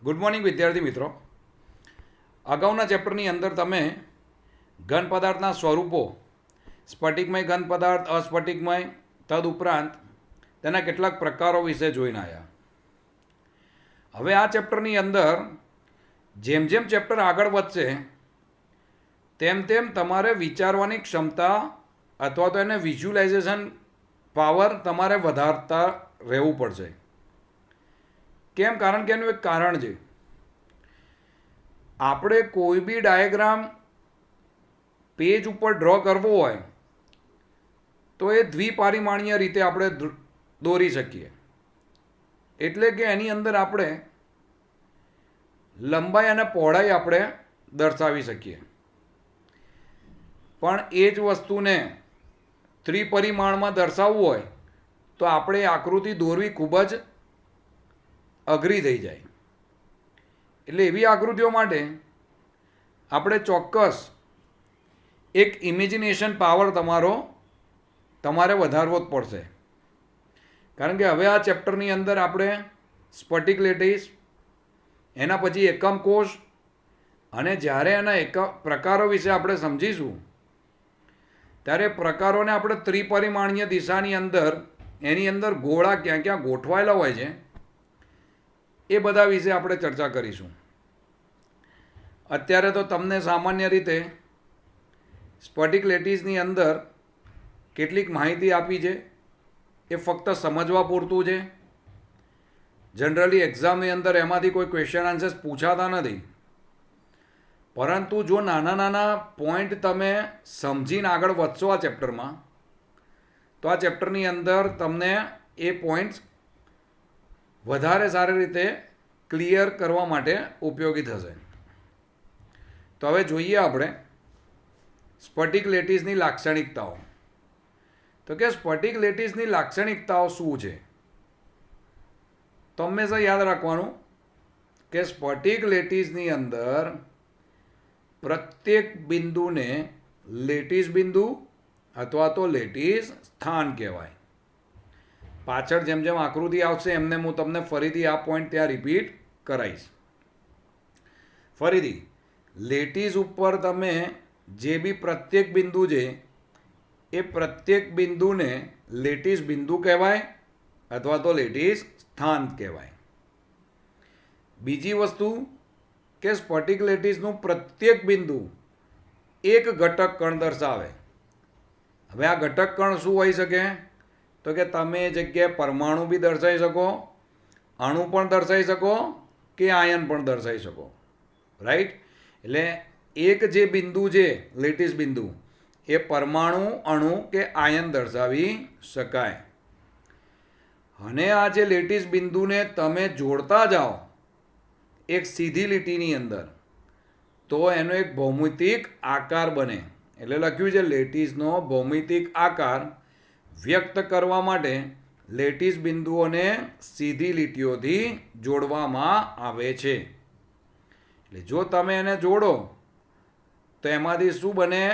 Good morning વિદ્યાર્થી મિત્રો. અગાઉના ચેપ્ટરની અંદર તમે ઘન પદાર્થના સ્વરૂપો, સ્ફટિકમય ઘન પદાર્થ, અસ્ફટિકમય, તદુપરાંત તેના કેટલાક પ્રકારો વિશે જોઈને આવ્યા. હવે આ ચેપ્ટરની અંદર જેમ જેમ ચેપ્ટર આગળ વધશે તેમ તેમ તમારે વિચારવાની ક્ષમતા અથવા તો એને વિઝ્યુલાઇઝેશન પાવર તમારે વધારતા રહેવું પડશે. કેમ? કારણ કે એનું એક કારણ છે. આપણે કોઈ બી ડાયાગ્રામ પેજ ઉપર ડ્રો કરવો હોય તો એ દ્વિપરિમાણીય રીતે આપણે દોરી શકીએ. એટલે કે એની અંદર આપણે લંબાઈ અને પહોળાઈ આપણે દર્શાવી શકીએ. પણ એ જ વસ્તુને ત્રિપરિમાણમાં દર્શાવવું હોય તો આપણે આકૃતિ દોરવી ખૂબ જ અઘરી થઈ જાય. એટલે એવી આકૃતિઓ માટે આપણે ચોક્કસ એક ઇમેજિનેશન પાવર તમારે વધારવો જ પડશે. કારણ કે હવે આ ચેપ્ટરની અંદર આપણે સ્ફટિક લેટિસ, એના પછી એકમ કોષ અને જ્યારે એના પ્રકારો વિશે આપણે સમજીશું ત્યારે પ્રકારોને આપણે ત્રિપરિમાણીય દિશાની અંદર એની અંદર ગોળા ક્યાં ક્યાં ગોઠવાયેલા હોય છે એ બધા વિશે આપણે ચર્ચા કરીશું. અત્યારે તો તમને સામાન્ય રીતે સ્ફટિક લેટિસની અંદર કેટલીક માહિતી આપી છે, એ ફક્ત સમજવા પૂરતું છે. જનરલી એક્ઝામની અંદર એમાંથી કોઈ ક્વેશ્ચન આન્સર્સ પૂછાતા નથી. પરંતુ જો નાના નાના પોઈન્ટ તમે સમજીને આગળ વધશો આ ચેપ્ટરમાં તો આ ચેપ્ટરની અંદર તમને એ પોઈન્ટ્સ વધારે સારી રીતે ક્લિયર કરવા માટે ઉપયોગી થશે. તો હવે જોઈએ આપણે સ્ફટિક લેટિસની લાક્ષણિકતાઓ. તો કે સ્ફટિક લેટિસની લાક્ષણિકતાઓ શું છે? તો હંમેશા યાદ રાખવાનું કે સ્ફટિક લેટિસની અંદર પ્રત્યેક બિંદુને લેટિસ બિંદુ અથવા તો લેટિસ સ્થાન કહેવાય. પાછળ જેમ જેમ આકૃતિ આવશે એમને હું તમને ફરીથી આ પોઈન્ટ ત્યાં રિપીટ કરાવીશ. ફરીથી લેટિસ ઉપર તમે જે બી પ્રત્યેક બિંદુ છે એ પ્રત્યેક બિંદુને લેટિસ બિંદુ કહેવાય અથવા તો લેટિસ સ્થાન કહેવાય. બીજી વસ્તુ કે સ્ફટિક લેટિસનું પ્રત્યેક બિંદુ એક ઘટક કણ દર્શાવે. હવે આ ઘટક કણ શું હોઈ શકે? તો કે તમે એ જગ્યાએ પરમાણુ બી દર્શાવી શકો, અણુ પણ દર્શાવી શકો કે આયન પણ દર્શાવી શકો. રાઈટ? એટલે એક જે બિંદુ છે લેટિસ બિંદુ એ પરમાણુ, અણુ કે આયન દર્શાવી શકાય. અને આ જે લેટિસ બિંદુને તમે જોડતા જાઓ એક સીધી લીટીની અંદર તો એનો એક ભૌમિતિક આકાર બને. એટલે લખ્યું છે લેટિસનો ભૌમિતિક આકાર વ્યક્ત કરવા માટે લેટિસ બિંદુઓને સીધી લીટીઓથી જોડવામાં આવે છે. એટલે જો તમે એને જોડો તો એમાંથી શું બને?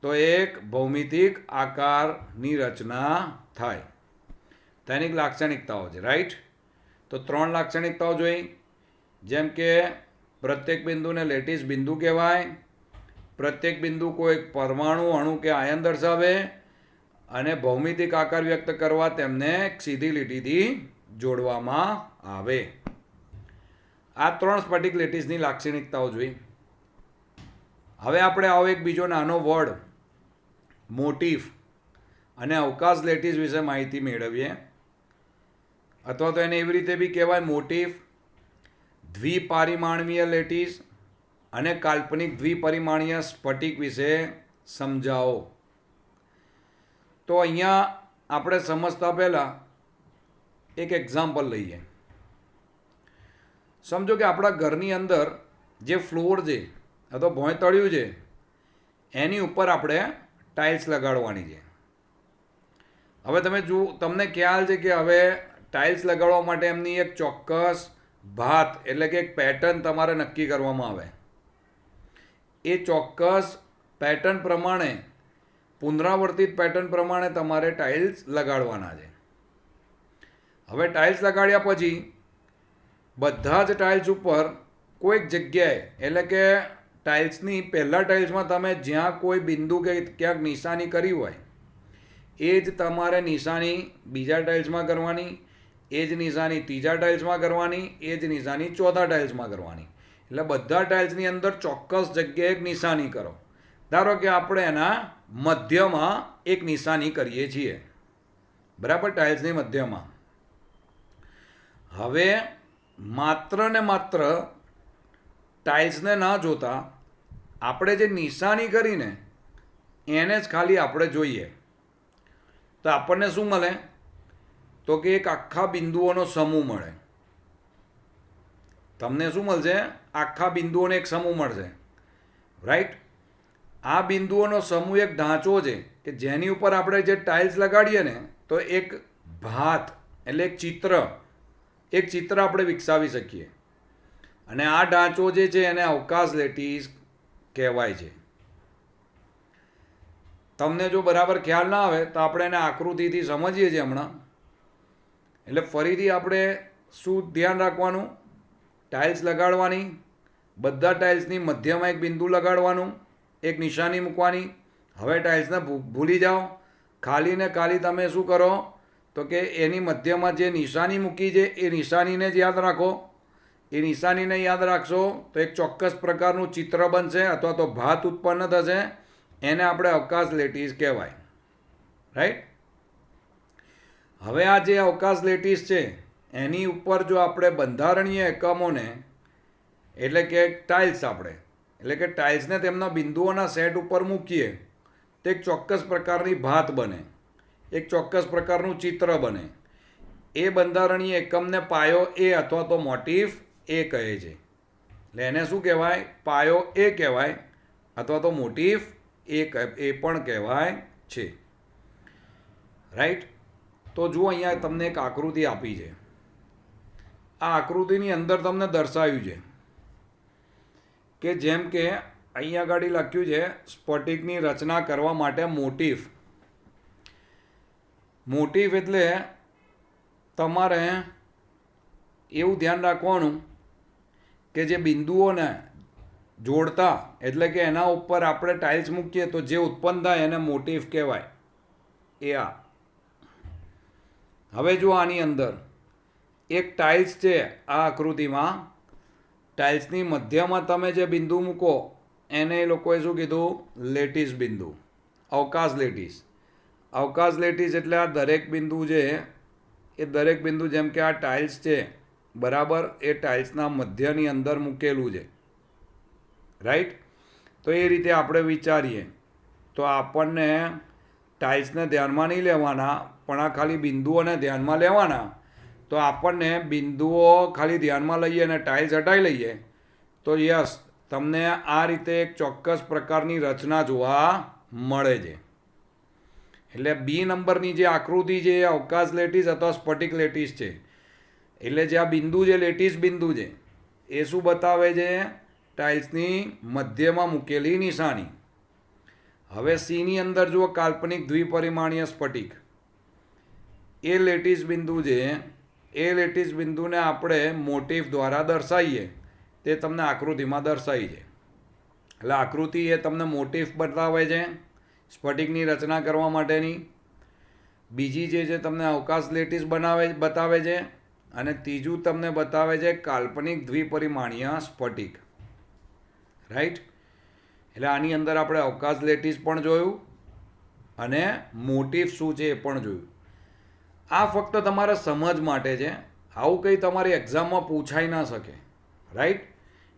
તો એક ભૌમિતિક આકારની રચના થાય. તેની લાક્ષણિકતાઓ છે. રાઈટ? તો 3 લાક્ષણિકતાઓ જોઈ. જેમ કે પ્રત્યેક બિંદુને લેટિસ બિંદુ કહેવાય, પ્રત્યેક બિંદુ કોઈ પરમાણુ, અણુ કે આયન દર્શાવે અને ભૌમિતિક આકાર વ્યક્ત કરવા તેમને સીધી લીટીથી જોડવામાં આવે. આ 3 સ્ફટિક લેટિસની લાક્ષણિકતાઓ જોઈ. હવે આપણે આવો એક બીજો નાનો વર્ડ મોટિફ અને અવકાશ લેટિસ વિશે માહિતી મેળવીએ. અથવા તો એને એવી રીતે બી કહેવાય મોટિફ, દ્વિપરિમાણીય લેટિસ અને કાલ્પનિક દ્વિપરિમાણીય સ્ફટિક વિશે સમજાવો. તો અહીંયા આપણે સમજતા પહેલાં એક એક્ઝામ્પલ લઈએ. સમજો કે આપણા ઘરની અંદર જે ફ્લોર છે અથવા ભોંયતળિયું છે એની ઉપર આપણે ટાઇલ્સ લગાડવાની છે. હવે તમને ખ્યાલ છે કે હવે ટાઇલ્સ લગાડવા માટે એમની એક ચોક્કસ ભાત એટલે કે એક પેટર્ન તમારે નક્કી કરવામાં આવે. એ ચોક્કસ પેટર્ન પ્રમાણે, પુનરાવર્તિત પેટર્ન પ્રમાણે તમારે ટાઇલ્સ લગાડવાના છે. હવે ટાઇલ્સ લગાડ્યા પછી બધા જ ટાઇલ્સ ઉપર કોઈક જગ્યાએ, એટલે કે ટાઇલ્સની પહેલાં ટાઇલ્સમાં તમે જ્યાં કોઈ બિંદુ કે ક્યાંક નિશાની કરી હોય એ જ તમારે નિશાની બીજા ટાઇલ્સમાં કરવાની, એ જ નિશાની ત્રીજા ટાઇલ્સમાં કરવાની, એ જ નિશાની ચોથા ટાઇલ્સમાં કરવાની. એટલે બધા ટાઇલ્સની અંદર ચોક્કસ જગ્યાએ એક નિશાની કરો. ધારો કે આપણે એના મધ્યમાં એક નિશાની કરીએ છીએ, બરાબર, ટાઇલ્સની મધ્યમાં. હવે માત્ર ને માત્ર ટાઇલ્સને ના જોતા આપણે જે નિશાની કરીને એને જ ખાલી આપણે જોઈએ તો આપણને શું મળે? તો કે એક આખા બિંદુઓનો સમૂહ મળે. તમને શું મળશે? આખા બિંદુઓનો એક સમૂહ મળશે, રાઈટ. આ બિંદુઓનો સમૂહ એક ઢાંચો છે કે જેની ઉપર આપણે જે ટાઇલ્સ લગાડીએ ને તો એક ભાત એટલે એક ચિત્ર આપણે વિકસાવી શકીએ. અને આ ઢાંચો જે છે એને અવકાશ લેટીસ કહેવાય છે. તમને જો બરાબર ખ્યાલ ના આવે તો આપણે એને આકૃતિથી સમજીએ છીએ હમણાં. એટલે ફરીથી આપણે શું ધ્યાન રાખવાનું? ટાઇલ્સ લગાડવાની, બધા ટાઇલ્સની મધ્યમાં એક બિંદુ લગાડવાનું, એક નિશાની મૂકવાની. હવે ટાઇલ્સને ભૂલી જાઓ, ખાલી ને ખાલી તમે શું કરો તો કે એની મધ્યમાં જે નિશાની મૂકી છે એ નિશાનીને જ યાદ રાખો. એ નિશાનીને યાદ રાખશો તો એક ચોક્કસ પ્રકારનું ચિત્ર બનશે અથવા તો ભાત ઉત્પન્ન થશે. એને આપણે અવકાશ લેટીસ કહેવાય, રાઈટ. હવે આ જે અવકાશ લેટીસ છે એની ઉપર જો આપણે બંધારણીય એકમોને એટલે કે ટાઇલ્સ એટલે કે ટાઇલ્સને તેમના બિંદુઓના સેટ ઉપર મૂકીએ તો એક ચોક્કસ પ્રકારની ભાત બને, એક ચોક્કસ પ્રકારનું ચિત્ર બને. એ બંધારણીય એકમને પાયો એ અથવા તો મોટિફ એ કહે છે. એટલે એને શું કહેવાય? પાયો એ કહેવાય અથવા તો મોટિફ એ પણ કહેવાય છે, રાઈટ. તો જુઓ, અહીંયા તમને એક આકૃતિ આપી છે. આ આકૃતિની અંદર તમને દર્શાવ્યું છે કે જેમ કે અહીંયા આગળ લખ્યું છે સ્ફટિકની રચના કરવા માટે મોટિફ. મોટિફ એટલે તમારે એવું ધ્યાન રાખવાનું કે જે બિંદુઓને જોડતા એટલે કે એના ઉપર આપણે ટાઇલ્સ મૂકીએ તો જે ઉત્પન્ન થાય એને મોટિફ કહેવાય. એ આ હવે જો આની અંદર એક ટાઇલ્સ છે, આ આકૃતિમાં ટાઇલ્સની મધ્યમાં તમે જે બિંદુ મૂકો એને એ લોકોએ શું કીધું? લેટીસ બિંદુ, અવકાશ લેટીસ. અવકાશ લેટીસ એટલે આ દરેક બિંદુ છે એ દરેક બિંદુ જેમ કે આ ટાઇલ્સ છે, બરાબર, એ ટાઇલ્સના મધ્યની અંદર મૂકેલું છે, રાઈટ. તો એ રીતે આપણે વિચારીએ તો આપણને ટાઇલ્સને ધ્યાનમાં નહીં લેવાના પણ આ ખાલી બિંદુઓને ધ્યાનમાં લેવાના. તો આપણને બિંદુઓ ખાલી ધ્યાનમાં લઈએ અને ટાઇલ્સ હટાવી લઈએ તો યસ, તમને આ રીતે એક ચોક્કસ પ્રકારની રચના જોવા મળે છે. એટલે બી નંબરની જે આકૃતિ છે એ અવકાશ લેટીસ અથવા સ્ફટિક લેટીસ છે. એટલે જે આ બિંદુ છે, લેટીસ બિંદુ છે, એ શું બતાવે છે? ટાઇલ્સની મધ્યમાં મૂકેલી નિશાની. હવે સીની અંદર જુઓ કાલ્પનિક દ્વિપરિમાણીય સ્ફટિક. એ લેટીસ બિંદુ છે, એ લેટીસ બિંદુને આપણે મોટિફ દ્વારા દર્શાવીએ તે તમને આકૃતિમાં દર્શાવી છે. એટલે આકૃતિ એ તમને મોટિફ બતાવે છે સ્ફટિકની રચના કરવા માટેની. બીજી જે તમને અવકાશ લેટીસ બતાવે છે અને ત્રીજું તમને બતાવે છે કાલ્પનિક દ્વિપરિમાણીય સ્ફટિક, રાઈટ. એટલે આની અંદર આપણે અવકાશ લેટીસ પણ જોયું અને મોટિફ શું છે એ પણ જોયું. આ ફક્ત તમારા સમજ માટે છે, આવું કંઈ તમારી એક્ઝામમાં પૂછાઈ ના શકે, રાઈટ.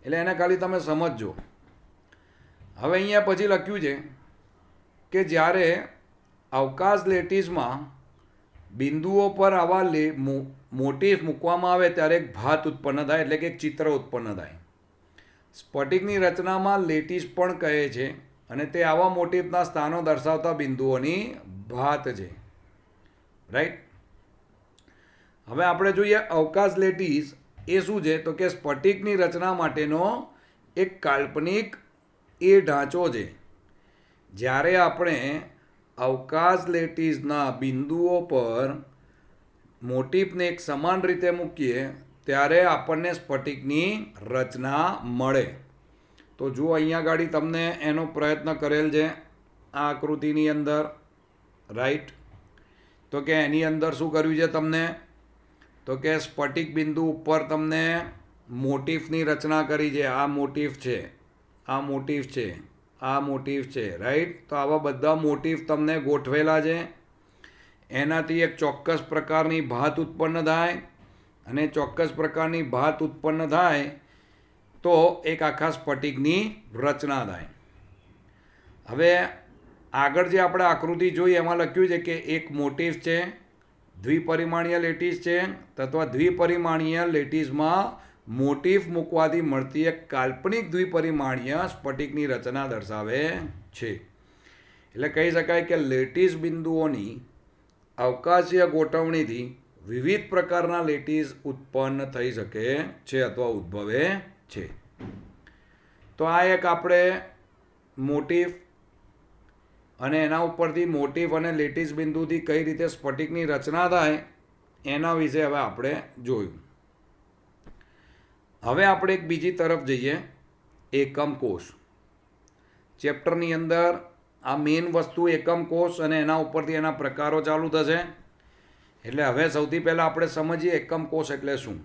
એટલે એને ખાલી તમે સમજજો. હવે અહીંયા પછી લખ્યું છે કે જ્યારે અવકાશ લેટીસમાં બિંદુઓ પર આવા મોટિફ મૂકવામાં આવે ત્યારે એક ભાત ઉત્પન્ન થાય એટલે કે એક ચિત્ર ઉત્પન્ન થાય. સ્ફટિકની રચનામાં લેટીસ પણ કહે છે અને તે આવા મોટિફના સ્થાનો દર્શાવતા બિંદુઓની ભાત છે, રાઈટ. હવે આપણે જોઈએ અવકાશ લેટીસ એ શું છે તો કે સ્ફટિકની રચના માટેનો એક કાલ્પનિક એ ઢાંચો છે. જ્યારે આપણે અવકાશ લેટીસના બિંદુઓ પર મોટિફને એક સમાન રીતે મૂકીએ ત્યારે આપણને સ્ફટિકની રચના મળે. તો જુઓ અહીંયા ગાડી તમને એનો પ્રયત્ન કરેલ છે આ આકૃતિની અંદર, રાઈટ. તો કે એની અંદર શું કર્યું છે તમને, તો કે સ્ફટિક બિંદુ ઉપર તમને મોટિફની રચના કરી છે. આ મોટિફ છે, આ મોટિફ છે, આ મોટિફ છે, રાઈટ. તો આવા બધા મોટિફ તમને ગોઠવેલા છે. એનાથી એક ચોક્કસ પ્રકારની ભાત ઉત્પન્ન થાય, અને ચોક્કસ પ્રકારની ભાત ઉત્પન્ન થાય તો એક આખા સ્ફટિકની રચના થાય. હવે આગળ જે આપણે આકૃતિ જોઈ એમાં લખ્યું છે કે એક મોટિફ છે, દ્વિપરિમાણીય લેટીસ છે, અથવા દ્વિપરિમાણીય લેટીસમાં મોટિફ મૂકવાથી મળતી એક કાલ્પનિક દ્વિપરિમાણીય સ્ફટિકની રચના દર્શાવે છે. એટલે કહી શકાય કે લેટીસ બિંદુઓની અવકાશીય ગોઠવણીથી વિવિધ પ્રકારના લેટીસ ઉત્પન્ન થઈ શકે છે અથવા ઉદ્ભવે છે. તો આ એક આપણે મોટિફ અને એના ઉપરથી મોટિફ અને લેટીસ બિંદુથી કઈ રીતે સ્ફટિકની રચના થાય એના વિશે હવે આપણે જોયું. હવે આપણે એક બીજી તરફ જઈએ, એકમ કોષ. ચેપ્ટરની અંદર આ મેઇન વસ્તુ એકમ કોષ અને એના ઉપરથી એના પ્રકારો ચાલુ થશે. એટલે હવે સૌથી પહેલાં આપણે સમજીએ એકમ કોષ એટલે શું.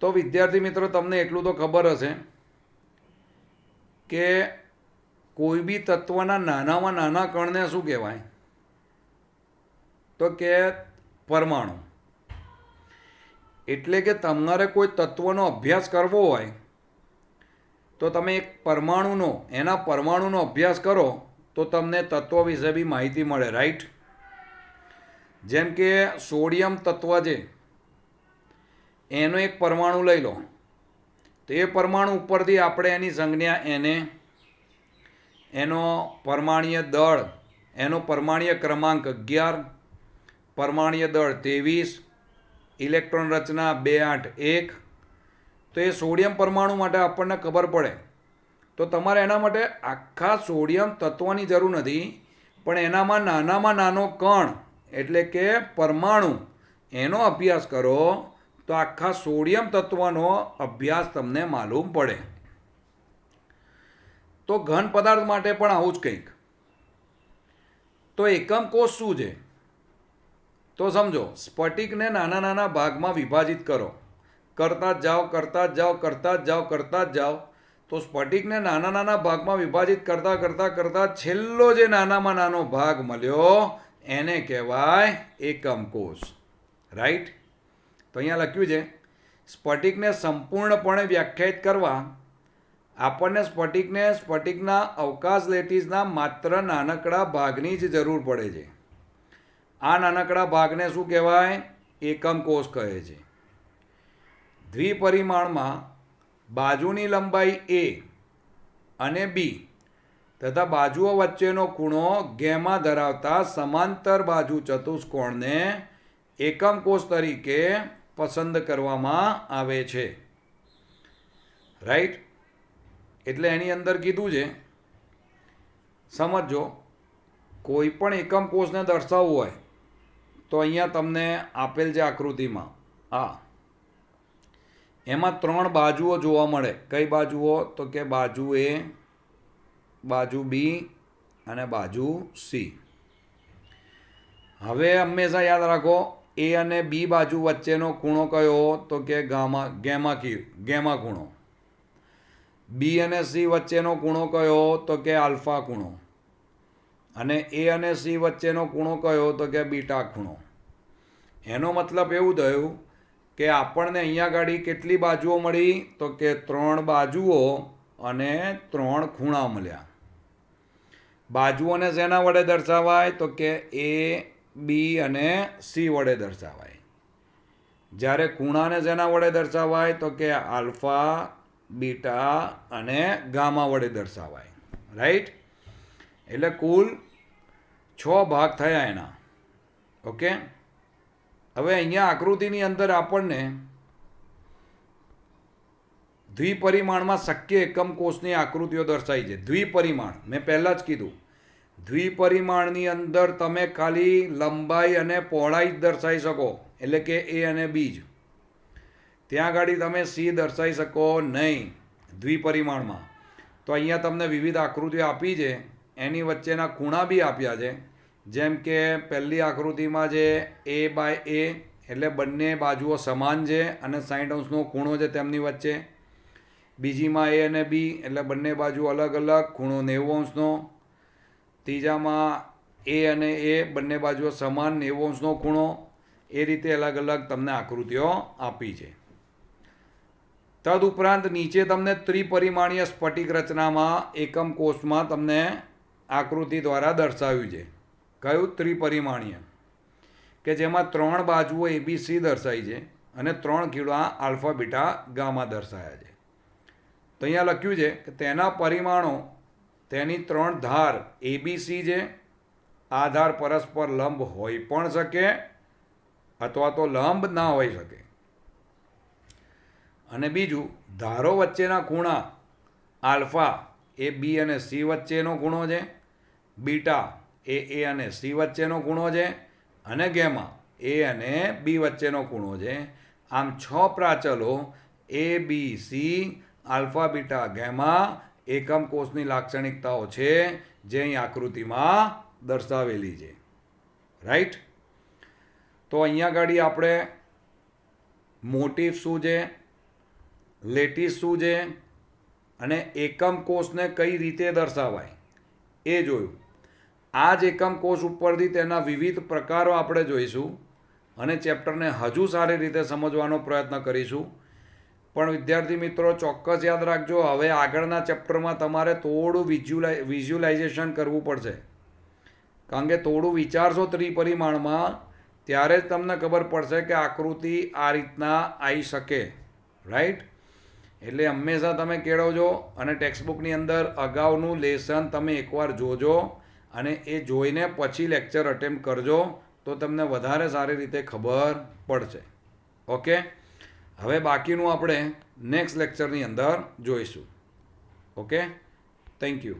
તો વિદ્યાર્થી મિત્રો, તમને એટલું તો ખબર હશે કે કોઈ બી તત્વના નાનામાં નાના કણને શું કહેવાય, તો કે પરમાણુ. એટલે કે તમારે કોઈ તત્વનો અભ્યાસ કરવો હોય તો તમે એક એના પરમાણુનો અભ્યાસ કરો તો તમને તત્વ વિશે બી માહિતી મળે, રાઈટ. જેમ કે સોડિયમ તત્વ છે, એનો એક પરમાણુ લઈ લો, તો એ પરમાણુ ઉપરથી આપણે એની સંજ્ઞા એને, એનો પરમાણ્વીય દળ, એનો પરમાણ્વીય ક્રમાંક 11, પરમાણ્વીય દળ 23, ઇલેક્ટ્રોન રચના 281. તો એ સોડિયમ પરમાણુ માટે આપણને ખબર પડે. તો તમારે એના માટે આખા સોડિયમ તત્વની જરૂર નથી, પણ એનામાં નાનો કણ એટલે કે પરમાણુ એનો અભ્યાસ કરો તો આખા સોડિયમ તત્વનો અભ્યાસ તમને માલુમ પડે. તો ઘન પદાર્થ માટે પણ આવું જ કંઈક. તો એકમ કોષ શું છે, તો સમજો, સ્ફટિકને નાના નાના ભાગમાં વિભાજિત કરો, કરતા જ જાઓ. તો સ્ફટિકને નાના નાના ભાગમાં વિભાજિત કરતા છેલ્લો જે નાનામાં નાનો ભાગ મળ્યો એને કહેવાય એકમ કોષ, રાઈટ. તો અહીંયા લખ્યું છે, સ્ફટિકને સંપૂર્ણપણે વ્યાખ્યાયિત કરવા આપણને સ્ફટિકના અવકાશ લેટીસના માત્ર નાનકડા ભાગની જ જરૂર પડે છે. આ નાનકડા ભાગને શું કહેવાય, એકમ કોષ કહે છે. દ્વિપરિમાણમાં બાજુની લંબાઈ a અને b તથા બાજુઓ વચ્ચેનો ખૂણો ગેમા ધરાવતા સમાંતર બાજુ ચતુષ્કોણને એકમ કોષ તરીકે પસંદ કરવામાં આવે છે, રાઈટ. એટલે એની અંદર કીધું છે, સમજો, કોઈ પણ એકમ કોષને દર્શાવવું હોય તો અહીંયા તમને આપેલ છે આકૃતિમાં, એમાં 3 બાજુઓ જોવા મળે. કઈ બાજુઓ, તો કે બાજુ A, બાજુ B અને બાજુ C. હવે હંમેશા યાદ રાખો, A અને B બાજુ વચ્ચેનો ખૂણો કયો, તો કે ગેમા ખૂણો. B અને C વચ્ચેનો ખૂણો કયો, તો કે આલ્ફા ખૂણો. અને A અને C વચ્ચેનો ખૂણો કયો, તો કે બીટા ખૂણો. એનો મતલબ એવું થયું કે આપણને અહીંયા ગાડી કેટલી બાજુઓ મળી, તો કે 3 બાજુઓ અને 3 ખૂણા મળ્યા. બાજુઓને શેના વડે દર્શાવાય, તો કે A, B અને C વડે દર્શાવાય. જ્યારે ખૂણાને શેના વડે દર્શાવાય, તો કે આલ્ફા, બીટા અને ગામા વડે દર્શાવાય, રાઈટ. એટલે કુલ 6 ભાગ થયા એના, ઓકે. હવે અહીંયા આકૃતિની અંદર આપણને દ્વિપરિમાણમાં શક્ય એકમ કોષની આકૃતિઓ દર્શાવી છે. દ્વિપરિમાણ મેં પહેલાં જ કીધું, દ્વિપરિમાણની અંદર તમે ખાલી લંબાઈ અને પહોળાઈ જ દર્શાવી શકો, એટલે કે A અને B જ, ત્યાં આગળ તમે સી દર્શાવી શકો નહીં દ્વિપરિમાણમાં. તો અહીંયા તમને વિવિધ આકૃતિઓ આપી છે, એની વચ્ચેના ખૂણા બી આપ્યા છે. જેમ કે પહેલી આકૃતિમાં જે A/A એટલે બંને બાજુઓ સમાન છે અને 60° ખૂણો છે તેમની વચ્ચે. બીજીમાં A અને B એટલે બંને બાજુ અલગ અલગ, ખૂણો 90°. ત્રીજામાં A અને A બંને બાજુઓ સમાન, 90°નો ખૂણો. એ રીતે અલગ અલગ તમને આકૃતિઓ આપી છે. તદુપરાંત નીચે તમને ત્રિપરિમાણીય સ્ફટિક રચનામાં એકમ કોષમાં તમને આકૃતિ દ્વારા દર્શાવ્યું છે. કયું? ત્રિપરિમાણીય, કે જેમાં 3 બાજુઓ ABC દર્શાવી છે અને 3 કીડા આલ્ફા બીટા ગામા દર્શાવ્યા છે. તો અહીંયા લખ્યું છે કે તેના પરિમાણો તેની 3 ધાર ABC છે. આ ધાર પરસ્પર લંબ હોઈ પણ શકે અથવા તો લંબ ના હોઈ શકે. અને બીજું, ધારો વચ્ચેના ખૂણા આલ્ફા એ B અને C વચ્ચેનો ખૂણો છે, બીટા એ A અને C વચ્ચેનો ખૂણો છે, અને ગેમા A અને B વચ્ચેનો ખૂણો છે. આમ 6 પ્રાચલો ABC આલ્ફા બીટા ગેમા એકમ કોષની લાક્ષણિકતાઓ છે જે અહીં આકૃતિમાં દર્શાવેલી છે. રાઈટ. તો અહીંયા આગળ આપણે મોટિવ શું છે, લેટિસ શું છે અને એકમ કોષને કઈ રીતે દર્શાવાય એ જોયું. આ જ એકમ કોષ ઉપરથી તેના વિવિધ પ્રકારો આપણે જોઈશું અને ચેપ્ટરને હજુ સારી રીતે સમજવાનો પ્રયત્ન કરીશું. પણ વિદ્યાર્થી મિત્રો ચોક્કસ યાદ રાખજો, હવે આગળના ચેપ્ટરમાં તમારે થોડું વિઝ્યુલાઇઝેશન કરવું પડશે. કારણ કે થોડું વિચારશો ત્રિપરિમાણમાં ત્યારે જ તમને ખબર પડશે કે આકૃતિ આ રીતના આવી શકે. રાઈટ. એટલે હંમેશા તમે કેળવજો અને ટેક્સ્ટબુકની અંદર અગાઉનું લેસન તમે એકવાર જોજો અને એ જોઈને પછી લેક્ચર અટેમ્પ્ટ કરજો, તો તમને વધારે સારી રીતે ખબર પડશે. ઓકે. હવે બાકીનું આપણે નેક્સ્ટ લેક્ચરની અંદર જોઈશું. ઓકે. Thank you.